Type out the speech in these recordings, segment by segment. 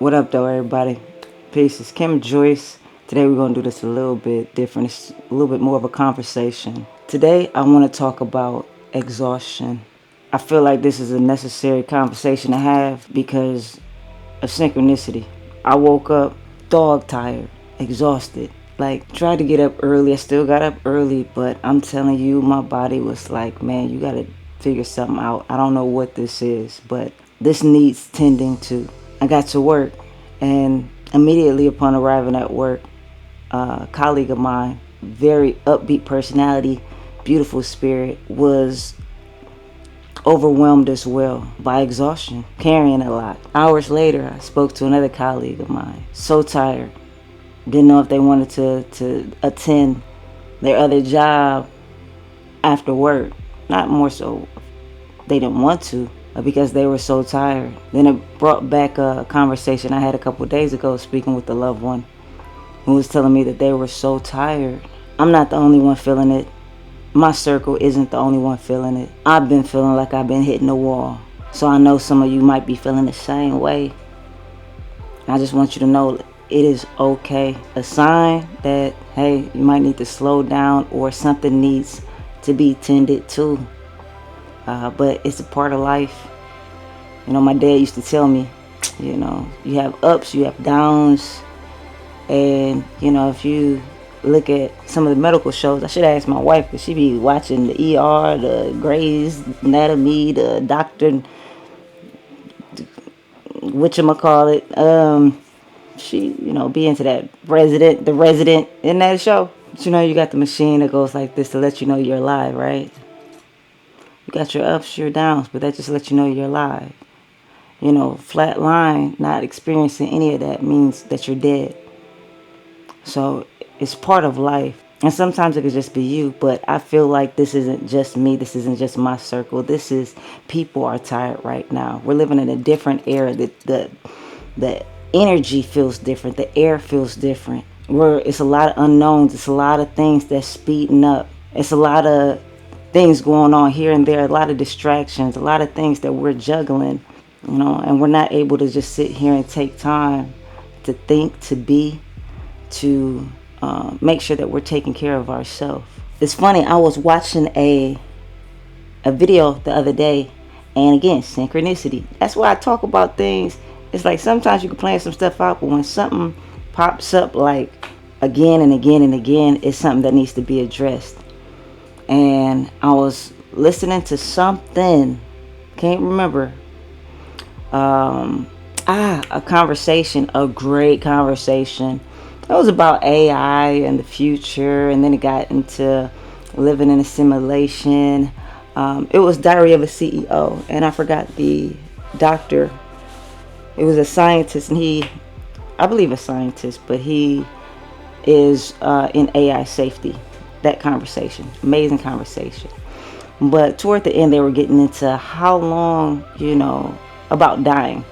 What up, though, everybody? Peace. It's Kim Joyce. Today we're going to do this a little bit different. It's a little bit more of a conversation. Today I want to talk about exhaustion. I feel like this is a necessary conversation to have because of synchronicity. I woke up dog tired, exhausted. Like, tried to get up early. I still got up early, but I'm telling you, my body was like, man, you got to figure something out. I don't know what this is, but this needs tending to. I got to work, and immediately upon arriving at work, a colleague of mine, very upbeat personality, beautiful spirit, was overwhelmed as well by exhaustion, carrying a lot. Hours later, I spoke to another colleague of mine, so tired, didn't know if they wanted to attend their other job after work. Not more so they didn't want to, because they were so tired. Then it brought back a conversation I had a couple of days ago speaking with a loved one who was telling me that they were so tired. I'm not the only one feeling it. My circle isn't the only one feeling it. I've been feeling like I've been hitting the wall. So I know some of you might be feeling the same way. I just want you to know it is okay. A sign that, hey, you might need to slow down or something needs to be tended to. But it's a part of life. You know, my dad used to tell me, you know, you have ups, you have downs. And, you know, if you look at some of the medical shows, I should ask my wife, because she be watching the ER, the Grey's Anatomy, the Doctor, whatchamacallit. She, you know, be into that the resident in that show. But you know, you got the machine that goes like this to let you know you're alive, right? You got your ups, your downs, but that just lets you know you're alive. You know, flat line, not experiencing any of that means that you're dead. So it's part of life. And sometimes it could just be you, but I feel like this isn't just me. This isn't just my circle. This is, people are tired right now. We're living in a different era. The energy feels different. The air feels different. It's a lot of unknowns. It's a lot of things that's speeding up. It's a lot of things going on here and there, a lot of distractions, a lot of things that we're juggling, you know, and we're not able to just sit here and take time to think, to be, to make sure that we're taking care of ourselves. It's funny, I was watching a video the other day, and again, synchronicity. That's why I talk about things. It's like sometimes you can plan some stuff out, but when something pops up like again and again and again, it's something that needs to be addressed. And I was listening to something, can't remember, a conversation, a great conversation. It was about AI and the future, and then it got into living in a simulation. It was Diary of a CEO, and I forgot the doctor. It was a scientist, and I believe a scientist, but he is in AI safety. That conversation, amazing conversation. But toward the end, they were getting into how long, you know, about dying.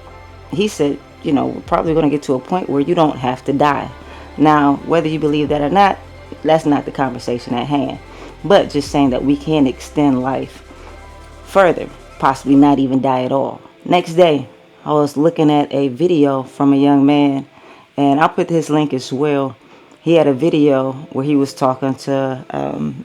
He said, you know, we're probably going to get to a point where you don't have to die. Now, whether you believe that or not, that's not the conversation at hand. But just saying that we can extend life further, possibly not even die at all. Next day, I was looking at a video from a young man, and I'll put his link as well. He had a video where he was talking to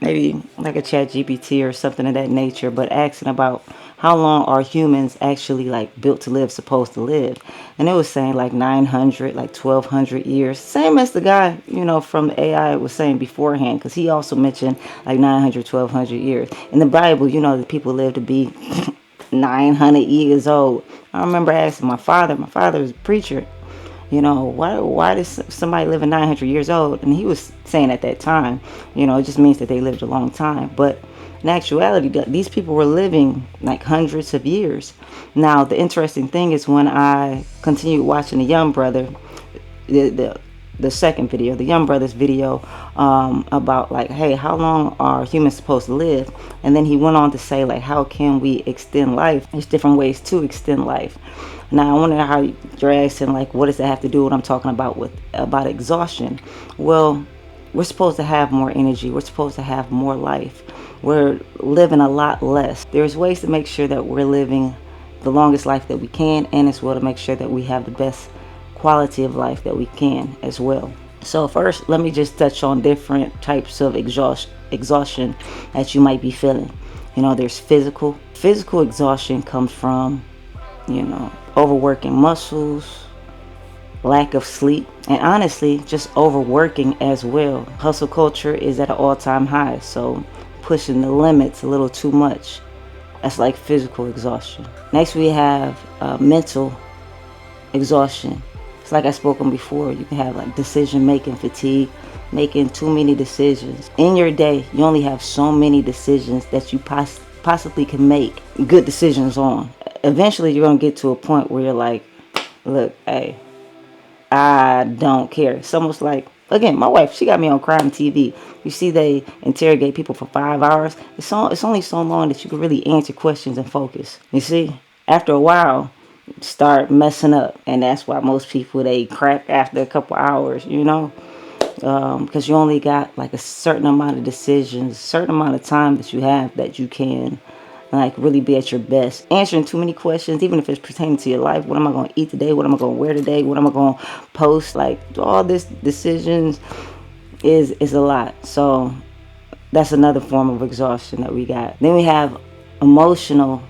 maybe like a chat GPT or something of that nature, but asking about how long are humans actually like built to live, supposed to live. And it was saying like 900, like 1200 years. Same as the guy, you know, from the AI was saying beforehand, because he also mentioned like 900, 1200 years. In the Bible, you know, the people live to be 900 years old. I remember asking my father is a preacher, you know, why does somebody live 900 years old? And he was saying at that time, you know, it just means that they lived a long time. But in actuality, these people were living like hundreds of years. Now, the interesting thing is when I continued watching the young brother, the second video, the young brother's video, about like, hey, how long are humans supposed to live? And then he went on to say, like, how can we extend life? There's different ways to extend life. Now, I wonder how you're asking, like, what does that have to do with what I'm talking about exhaustion? Well, we're supposed to have more energy. We're supposed to have more life. We're living a lot less. There's ways to make sure that we're living the longest life that we can, and as well to make sure that we have the best quality of life that we can as well. So first, let me just touch on different types of exhaustion that you might be feeling. There's physical exhaustion comes from overworking muscles, lack of sleep, and honestly just overworking as well. Hustle culture is at an all-time high, so pushing the limits a little too much, that's like physical exhaustion. Next we have mental exhaustion. It's like I spoke on before. You can have like decision making fatigue, making too many decisions in your day. You only have so many decisions that you possibly can make good decisions on. Eventually you're going to get to a point where you're like, look, hey, I don't care. It's almost like, again, my wife, she got me on crime TV. You see, they interrogate people for 5 hours. It's only so long that you can really answer questions and focus. You see, after a while, start messing up, and that's why most people, they crack after a couple hours, because you only got like a certain amount of decisions, a certain amount of time that you have that you can like really be at your best. Answering too many questions, even if it's pertaining to your life. What am I going to eat today? What am I going to wear today? What am I going to post? Like all this decisions is a lot. So that's another form of exhaustion that we got. Then we have emotional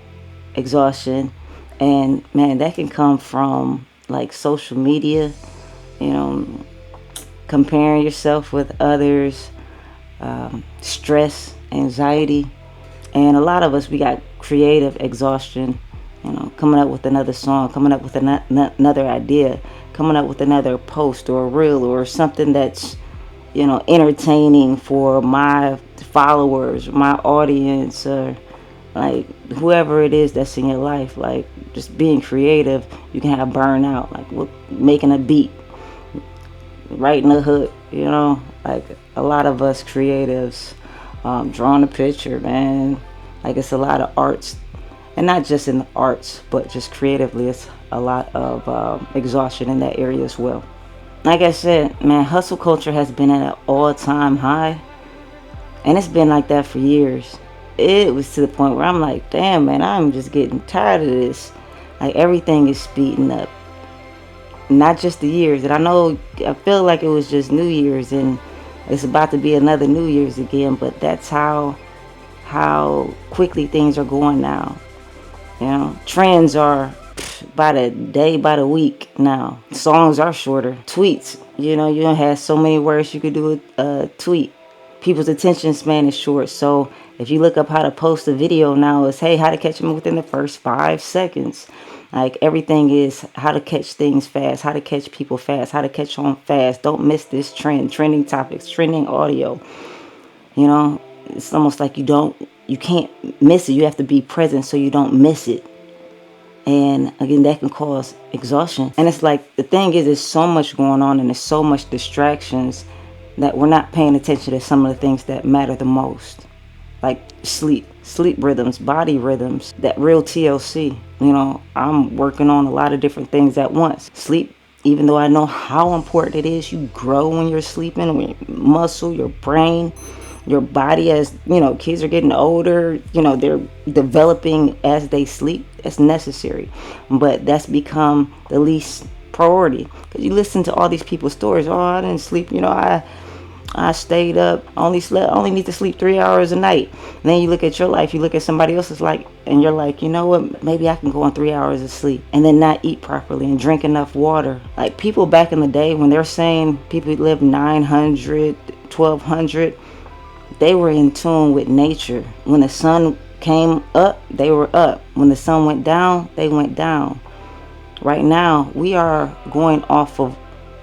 exhaustion. And man, that can come from like social media, comparing yourself with others, stress, anxiety. And a lot of us, we got creative exhaustion, coming up with another song, coming up with another idea, coming up with another post or a reel or something that's, entertaining for my followers, my audience, or like whoever it is that's in your life. Like just being creative, you can have burnout, like making a beat, writing a hook, like a lot of us creatives, drawing a picture, man. Like it's a lot of arts, and not just in the arts, but just creatively, it's a lot of exhaustion in that area as well. Like I said, man, hustle culture has been at an all-time high, and it's been like that for years. It was to the point where I'm like, damn, man, I'm just getting tired of this. Like everything is speeding up. Not just the years. And I feel like it was just New Year's and it's about to be another New Year's again, but that's how quickly things are going now. Trends are by the day, by the week now. Songs are shorter. Tweets, you don't have so many words you could do a tweet. People's attention span is short, so if you look up how to post a video now, it's hey, how to catch them within the first 5 seconds. Like everything is how to catch things fast, how to catch people fast, how to catch on fast. Don't miss this trend, trending topics, trending audio. It's almost like you can't miss it. You have to be present so you don't miss it. And again, that can cause exhaustion. And it's like the thing is, there's so much going on and there's so much distractions that we're not paying attention to some of the things that matter the most. Like sleep rhythms, body rhythms, that real TLC. I'm working on a lot of different things at once. Sleep, even though I know how important it is, you grow when you're sleeping, when your muscle, your brain, your body, as kids are getting older, they're developing as they sleep. That's necessary, but that's become the least priority, because you listen to all these people's stories. Oh, I didn't sleep, I stayed up, only need to sleep 3 hours a night. And then you look at your life, you look at somebody else's life, and you're like, you know what, maybe I can go on 3 hours of sleep and then not eat properly and drink enough water. Like people back in the day, when they're saying people live 900, 1200, they were in tune with nature. When the sun came up, they were up. When the sun went down, they went down. Right now, we are going off of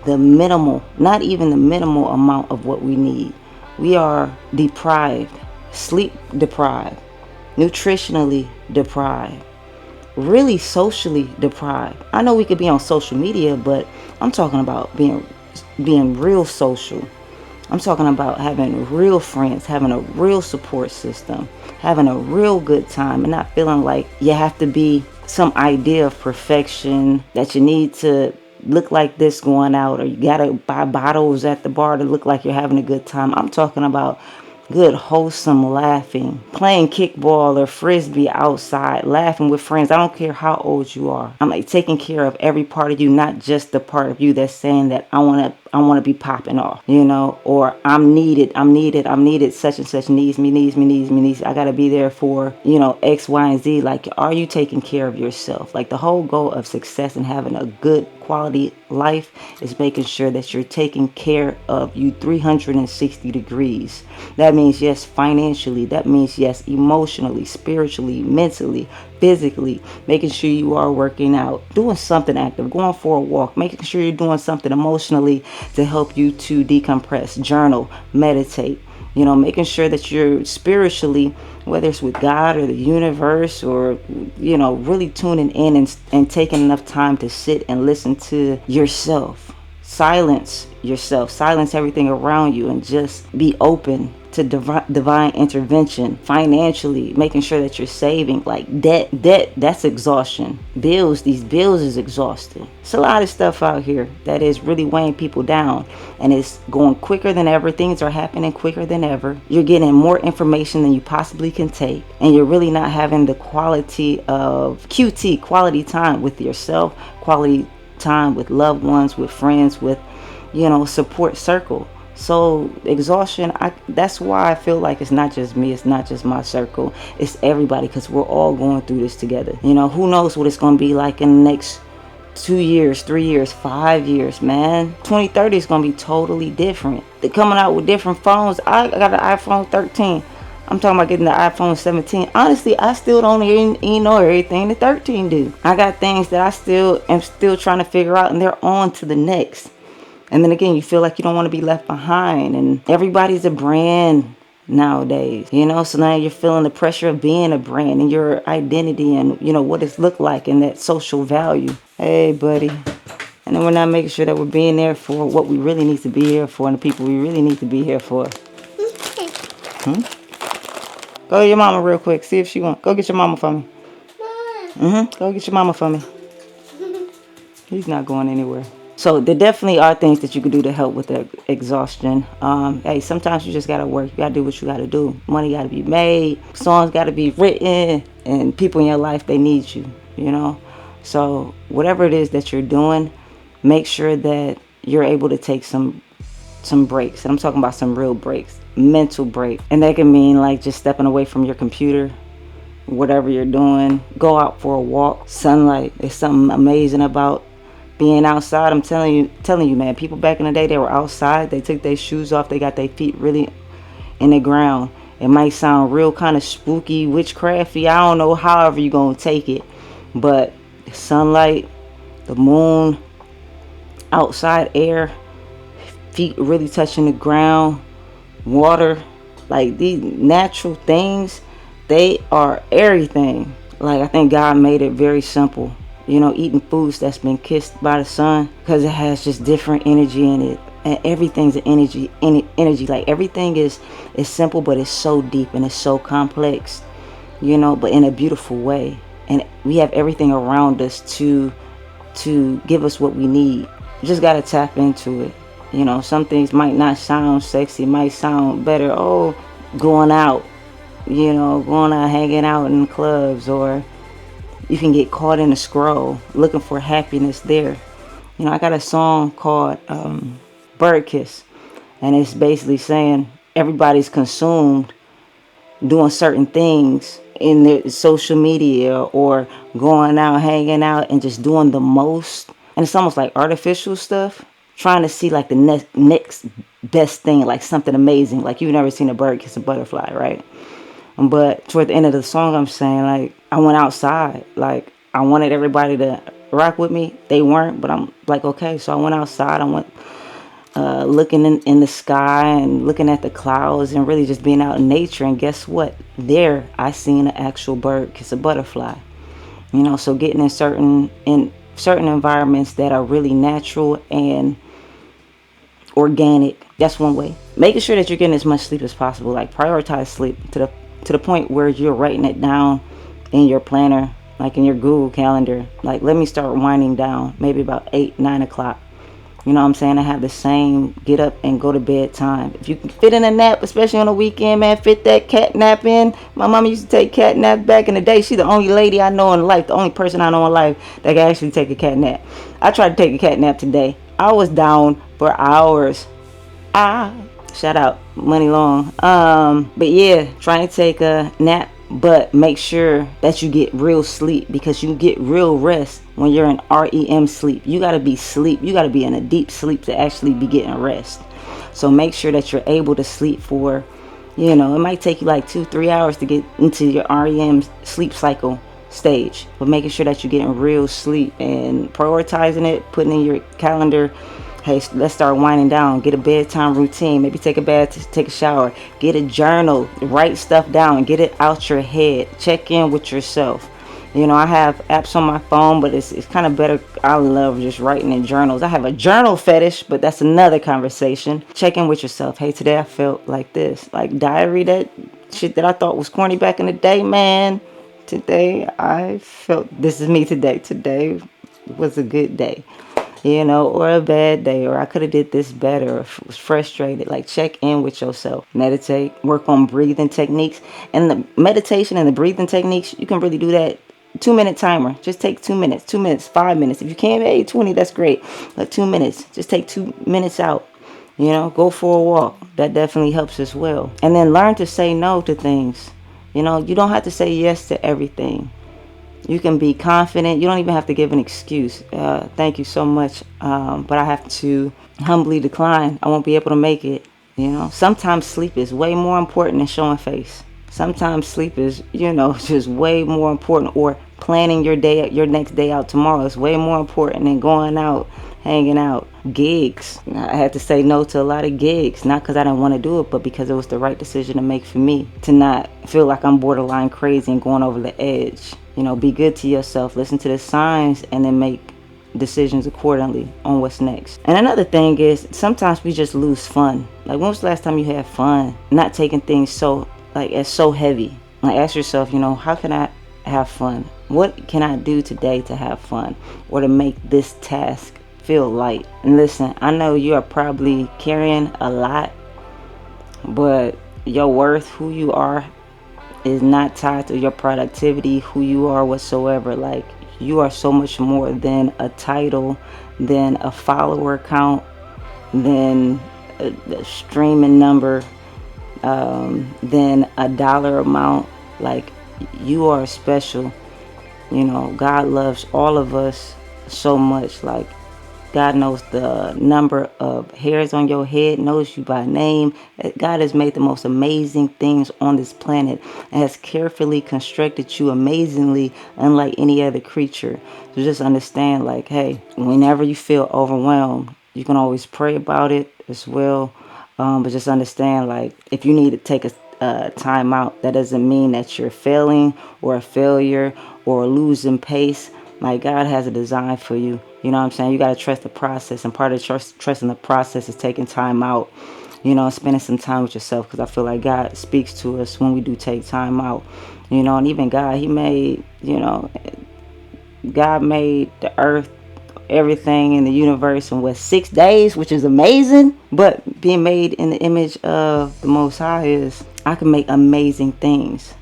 the minimal, not even the minimal amount of what we need. We are deprived, sleep deprived, nutritionally deprived, really socially deprived. I know we could be on social media, but I'm talking about being real social. I'm talking about having real friends, having a real support system, having a real good time, and not feeling like you have to be some idea of perfection, that you need to look like this going out, or you gotta buy bottles at the bar to look like you're having a good time. I'm talking about good, wholesome laughing, playing kickball or frisbee outside, laughing with friends. I don't care how old you are. I'm like taking care of every part of you, not just the part of you that's saying that I want to be popping off, or I'm needed, such and such needs me. I got to be there for, X, Y, and Z. Like, are you taking care of yourself? Like, the whole goal of success and having a good quality life is making sure that you're taking care of you 360 degrees. That means, yes, financially. That means, yes, emotionally, spiritually, mentally, physically, making sure you are working out, doing something active, going for a walk, making sure you're doing something emotionally to help you to decompress, journal, meditate, making sure that you're spiritually, whether it's with God or the universe, or, really tuning in and taking enough time to sit and listen to yourself. Silence yourself, silence everything around you, and just be open to divine intervention. Financially, making sure that you're saving. Like, debt, that's exhaustion. These bills is exhausting. It's a lot of stuff out here that is really weighing people down, and it's going quicker than ever. Things are happening quicker than ever. You're getting more information than you possibly can take, and you're really not having the quality of quality time with yourself, quality time with loved ones, with friends, with, support circle. So exhaustion, that's why I feel like it's not just me, it's not just my circle, it's everybody, because we're all going through this together. Who knows what it's going to be like in the next 2 years, 3 years, 5 years, man. 2030 is going to be totally different. They're coming out with different phones. I got an iPhone 13. I'm talking about getting the iPhone 17. Honestly, I still don't even know everything the 13 do. I got things that I am still trying to figure out, and they're on to the next. And then again, you feel like you don't want to be left behind, and everybody's a brand nowadays, so now you're feeling the pressure of being a brand and your identity and, what it's looked like and that social value. Hey, buddy. And then we're not making sure that we're being there for what we really need to be here for and the people we really need to be here for. Go to your mama real quick. See if she wants. Go get your mama for me. Go get your mama for me. He's not going anywhere. So there definitely are things that you can do to help with the exhaustion. Hey, sometimes you just got to work. You got to do what you got to do. Money got to be made. Songs got to be written. And people in your life, they need you, So whatever it is that you're doing, make sure that you're able to take some breaks. And I'm talking about some real breaks. Mental break. And that can mean like just stepping away from your computer, whatever you're doing. Go out for a walk. Sunlight. There's something amazing about being outside. I'm telling you, man, people back in the day, they were outside. They took their shoes off. They got their feet really in the ground. It might sound real kind of spooky, witchcrafty. I don't know, however you're going to take it. But sunlight, the moon, outside air, feet really touching the ground, water, like these natural things, they are everything. Like, I think God made it very simple. Eating foods that's been kissed by the sun, because it has just different energy in it. And everything's an energy. Like, everything is simple, but it's so deep and it's so complex, but in a beautiful way. And we have everything around us to give us what we need. You just got to tap into it. Some things might not sound sexy, might sound better. Oh, going out, hanging out in clubs, or you can get caught in a scroll looking for happiness there. I got a song called Bird Kiss, and it's basically saying everybody's consumed doing certain things in their social media or going out, hanging out, and just doing the most. And it's almost like artificial stuff, trying to see like the next best thing, like something amazing. Like, you've never seen a bird kiss a butterfly, right? But toward the end of the song, I'm saying, like, I went outside. Like, I wanted everybody to rock with me. They weren't, but I'm like, okay. So I went outside. I went looking in the sky and looking at the clouds and really just being out in nature. And guess what? There, I seen an actual bird kiss a butterfly. So getting in certain environments that are really natural and organic. That's one way. Making sure that you're getting as much sleep as possible. Like, prioritize sleep to the point where you're writing it down in your planner, like in your Google Calendar. Like, let me start winding down maybe about 8-9 o'clock. You know what I'm saying? I have the same get up and go to bed time. If you can fit in a nap, especially on the weekend, man, fit that cat nap in. My mama used to take cat naps back in the day. She's the only lady I know in life, the only person I know in life that can actually take a cat nap. I tried to take a cat nap today. I was down for hours. Shout out Money Long. But yeah, try to take a nap, but make sure that you get real sleep, because you get real rest when you're in REM sleep. You gotta be sleep. You gotta be in a deep sleep to actually be getting rest. So make sure that you're able to sleep for, it might take you like 2-3 hours to get into your REM sleep cycle stage, but making sure that you're getting real sleep and prioritizing it, putting in your calendar, hey, let's start winding down. Get a bedtime routine. Maybe take a bath, take a shower. Get a journal. Write stuff down. Get it out your head. Check in with yourself. I have apps on my phone, but it's kind of better. I love just writing in journals. I have a journal fetish, but that's another conversation. Check in with yourself. Hey, today I felt like this. Like diary, that shit that I thought was corny back in the day, man. Today I felt, this is me today. Today was a good day. Or a bad day, or I could have did this better, or was frustrated. Like, check in with yourself. Meditate, work on breathing techniques. And the meditation and the breathing techniques, you can really do that. 2-minute timer. Just take 2 minutes, 2 minutes, 5 minutes. If you can't, hey, 20, that's great. But 2 minutes, just take 2 minutes out. Go for a walk. That definitely helps as well. And then learn to say no to things. You don't have to say yes to everything. You can be confident. You don't even have to give an excuse. Thank you so much, but I have to humbly decline. I won't be able to make it. Sometimes sleep is way more important than showing face. Sometimes sleep is, just way more important. Or planning your next day out tomorrow is way more important than going out, hanging out. Gigs. I had to say no to a lot of gigs, not because I didn't want to do it, but because it was the right decision to make for me, to not feel like I'm borderline crazy and going over the edge. Be good to yourself, listen to the signs, and then make decisions accordingly on what's next. And another thing is, sometimes we just lose fun. Like, when was the last time you had fun? Not taking things so heavy. Like, ask yourself, how can I have fun? What can I do today to have fun, or to make this task feel light? And listen, I know you are probably carrying a lot, but your worth, who you are, is not tied to your productivity, who you are whatsoever. Like, you are so much more than a title, than a follower count, than a streaming number, than a dollar amount. Like, you are special. God loves all of us so much. Like, God knows the number of hairs on your head, knows you by name. God has made the most amazing things on this planet and has carefully constructed you amazingly, unlike any other creature. So just understand, like, hey, whenever you feel overwhelmed, you can always pray about it as well. But just understand, like, if you need to take a time out, that doesn't mean that you're failing or a failure or losing pace. Like, God has a design for you. You know what I'm saying? You got to trust the process. And part of trusting the process is taking time out, spending some time with yourself. Because I feel like God speaks to us when we do take time out. And even God, God made the earth, everything in the universe in 6 days, which is amazing. But being made in the image of the Most High is, I can make amazing things,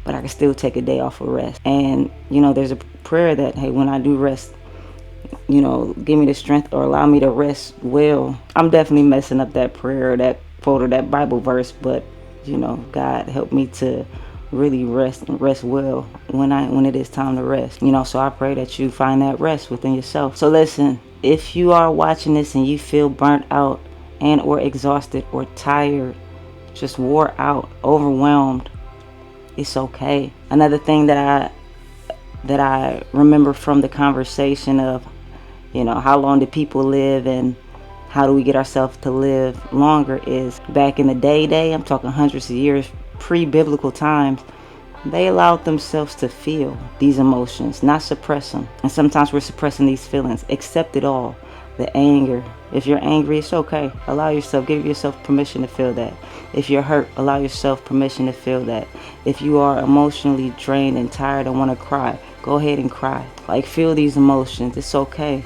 but I can still take a day off for rest. And, there's a prayer that, hey, when I do rest, give me the strength or allow me to rest well. I'm definitely messing up that prayer, that quote, or that Bible verse, but, God help me to really rest and rest well when it is time to rest. So I pray that you find that rest within yourself. So listen, if you are watching this and you feel burnt out and or exhausted or tired, just wore out, overwhelmed, it's okay. Another thing that I remember from the conversation of, how long do people live and how do we get ourselves to live longer, is back in the day, I'm talking hundreds of years, pre-biblical times, they allowed themselves to feel these emotions, not suppress them. And sometimes we're suppressing these feelings. Accept it all. The anger. If you're angry, it's okay. Allow yourself, give yourself permission to feel that. If you're hurt, allow yourself permission to feel that. If you are emotionally drained and tired and want to cry, go ahead and cry. Like, feel these emotions. It's okay.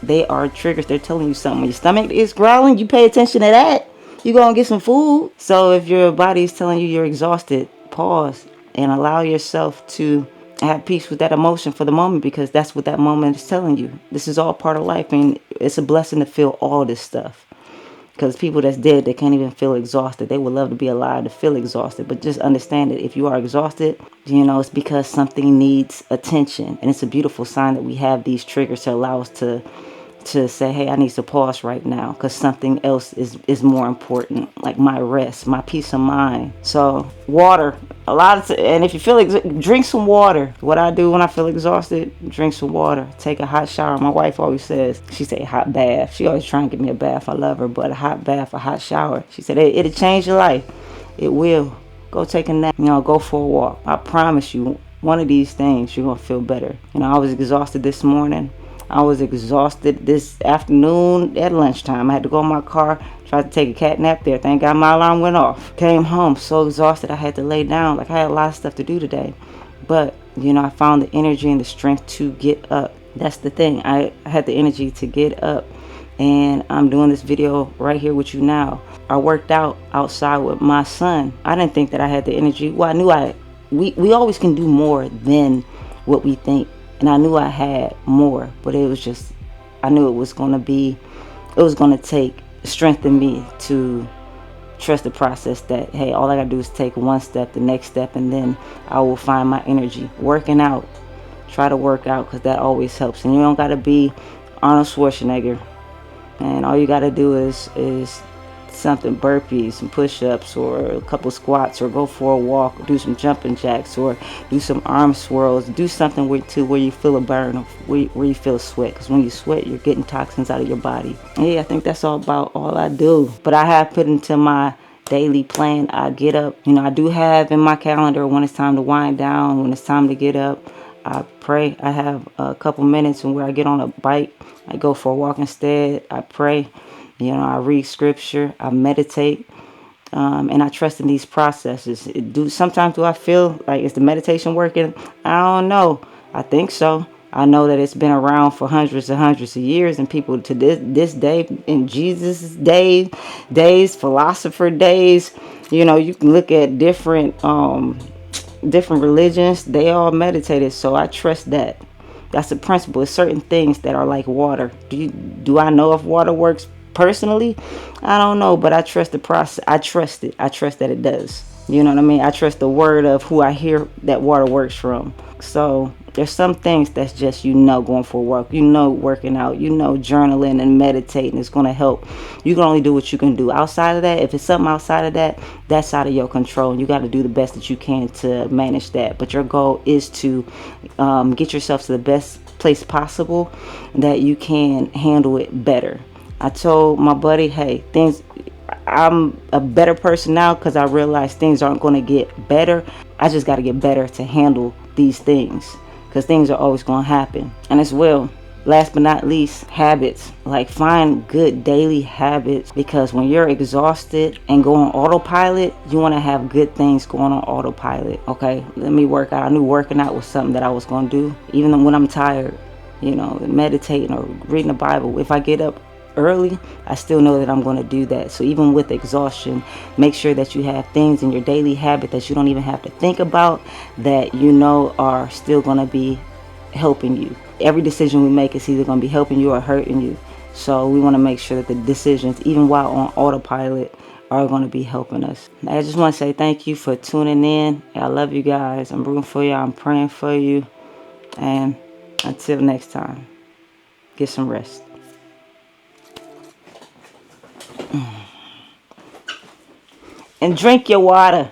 They are triggers. They're telling you something. When your stomach is growling, you pay attention to that. You go and get some food. So if your body is telling you you're exhausted, pause and allow yourself to have peace with that emotion for the moment, because that's what that moment is telling you. This is all part of life, and it's a blessing to feel all this stuff. Because people that's dead, they can't even feel exhausted. They would love to be alive to feel exhausted. But just understand that if you are exhausted, it's because something needs attention. And it's a beautiful sign that we have these triggers to allow us to say, hey, I need to pause right now because something else is more important, like my rest, my peace of mind. So water, and if you feel drink some water. What I do when I feel exhausted, drink some water, take a hot shower. My wife always says, she say hot bath. She always trying to give me a bath. I love her, but a hot bath, a hot shower. She said it'll change your life. It will. Go take a nap, go for a walk. I promise you, one of these things, you're gonna feel better. I was exhausted this morning. I was exhausted this afternoon at lunchtime. I had to go in my car, tried to take a cat nap there. Thank God my alarm went off. Came home so exhausted I had to lay down. Like I had a lot of stuff to do today. But, I found the energy and the strength to get up. That's the thing. I had the energy to get up. And I'm doing this video right here with you now. I worked out outside with my son. I didn't think that I had the energy. Well, I knew we always can do more than what we think. And I knew I had more, but it was just, I knew it was going to take strength in me to trust the process that, hey, all I got to do is take one step, the next step, and then I will find my energy. Working out, try to work out, because that always helps. And you don't got to be Arnold Schwarzenegger. And all you got to do is something, burpees, some push-ups, or a couple squats, or go for a walk, or do some jumping jacks, or do some arm swirls. Do something where you feel a burn, where you feel sweat, because when you sweat, you're getting toxins out of your body. Yeah, I think that's all I do. But I have put into my daily plan, I get up. I do have in my calendar when it's time to wind down, when it's time to get up. I pray. I have a couple minutes and where I get on a bike, I go for a walk instead. I pray. I read scripture, I meditate, and I trust in these processes. Sometimes do I feel like, is the meditation working? I don't know. I think so. I know that it's been around for hundreds and hundreds of years, and people to this day, in Jesus' days, philosopher days, you can look at different religions. They all meditated, so I trust that. That's a principle. It's certain things that are like water. Do I know if water works? Personally, I don't know, but I trust the process. I trust it. I trust that it does. You know what I mean? I trust the word of who I hear that water works from. So there's some things that's just, going for a walk, working out, journaling and meditating is going to help. You can only do what you can do. Outside of that, if it's something outside of that, that's out of your control. And you got to do the best that you can to manage that. But your goal is to get yourself to the best place possible that you can handle it better. I told my buddy, hey, I'm a better person now because I realize things aren't going to get better. I just got to get better to handle these things, because things are always going to happen. And as well, last but not least, habits. Like, find good daily habits, because when you're exhausted and go on autopilot, you want to have good things going on autopilot. Okay, let me work out. I knew working out was something that I was going to do, even when I'm tired, meditating or reading the Bible. If I get up early, I still know that I'm going to do that. So even with exhaustion, make sure that you have things in your daily habit that you don't even have to think about, that are still going to be helping you. Every decision we make is either going to be helping you or hurting you. So we want to make sure that the decisions, even while on autopilot, are going to be helping us. I just want to say thank you for tuning in. I love you guys. I'm rooting for you. I'm praying for you. And until next time, get some rest. And drink your water.